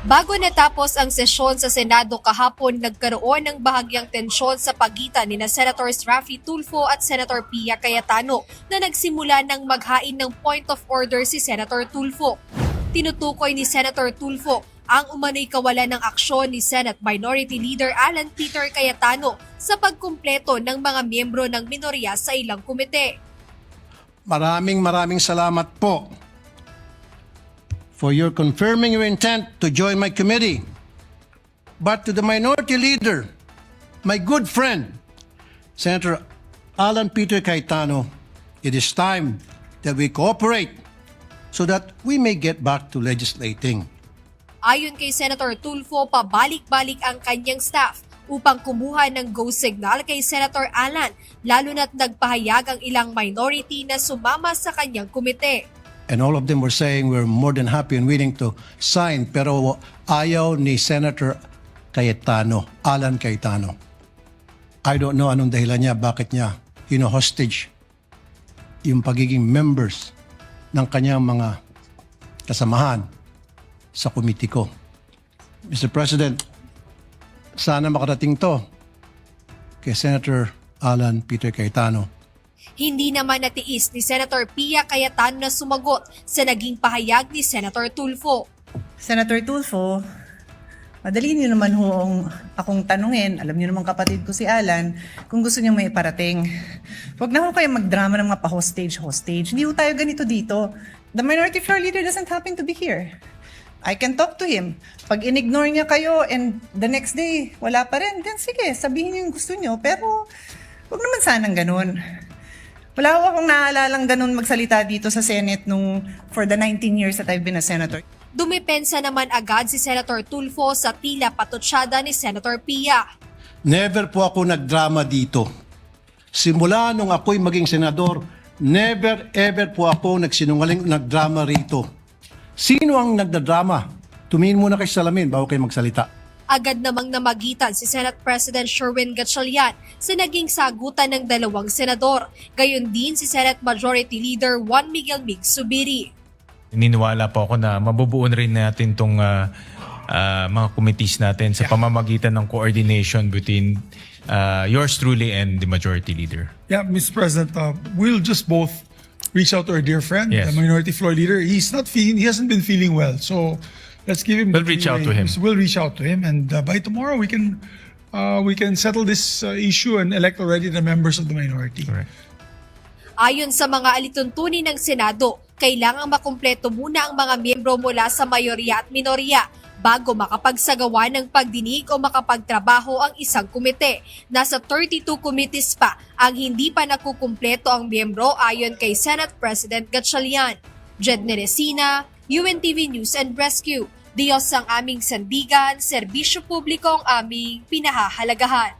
Bago natapos ang sesyon sa Senado kahapon, nagkaroon ng bahagyang tensyon sa pagitan ni Senators Raffy Tulfo at Senator Pia Cayetano na nagsimula ng maghain ng point of order si Senator Tulfo. Tinutukoy ni Senator Tulfo ang umano'y kawalan ng aksyon ni Senate Minority Leader Alan Peter Cayetano sa pagkumpleto ng mga miyembro ng minorya sa ilang komite. Maraming salamat po for your confirming your intent to join my committee. But to the minority leader, my good friend, Senator Alan Peter Cayetano, it is time that we cooperate so that we may get back to legislating. Ayon kay Senator Tulfo, pabalik-balik ang kanyang staff upang kumuha ng go signal kay Senator Alan, lalo na't nagpahayag ang ilang minority na sumama sa kanyang komite. And all of them were saying we're more than happy and willing to sign, pero ayaw ni Senator Cayetano, Alan Cayetano. I don't know anong dahilan niya, bakit niya hostage yung pagiging members ng kanyang mga kasamahan sa committee ko. Mr. President, sana makarating to kay Senator Alan Peter Cayetano. Hindi naman natiis ni Senator Pia Cayetano na sumagot sa naging pahayag ni Senator Tulfo. Senator Tulfo, madali niyo naman akong tanungin, alam niyo naman kapatid ko si Alan, kung gusto niyo may iparating. Huwag na ho kayo magdrama ng mga pa-hostage. Hindi ho tayo ganito dito. The minority floor leader doesn't happen to be here. I can talk to him. Pag in-ignore niya kayo and the next day wala pa rin, then sige, sabihin niyo yung gusto niyo. Pero huwag naman sanang ganun. Wala ko akong naalalang ganun magsalita dito sa Senate for the 19 years that I've been a senator. Dumipensa naman agad si Senator Tulfo sa tila patutsyada ni Senator Pia. Never po ako nagdrama dito. Simula nung ako'y maging senador, never ever po ako nagdrama rito. Sino ang nagdadrama? Tumingin muna kayo sa salamin bago kayo magsalita. Agad namang namagitan si Senate President Sherwin Gatchalian sa naging sagutan ng dalawang senador. Gayon din si Senate Majority Leader Juan Miguel Mig Zubiri. Niniwala po ako na mabubuon rin natin itong mga committees natin sa pamamagitan ng coordination between yours truly and the Majority Leader. Yeah, Mr. President, we'll just both reach out to our dear friend, Yes. the Minority Floor Leader. He hasn't been feeling well, so let's give him. We'll reach out to him. We'll reach out to him, and by tomorrow we can settle this issue and elect already the members of the minority. Correct. Ayon sa mga alituntunin ng Senado, kailangang makumpleto muna ang mga miyembro mula sa mayorya at minorya bago makapagsagawa ng pagdinig o makapagtrabaho ang isang komite. Nasa 32 committees pa ang hindi pa nakukumpleto ang miyembro ayon kay Senate President Gatchalian. Jed Neresina, UNTV News and Rescue. Diyos ang aming sandigan, serbisyo publiko ang aming pinahahalagahan.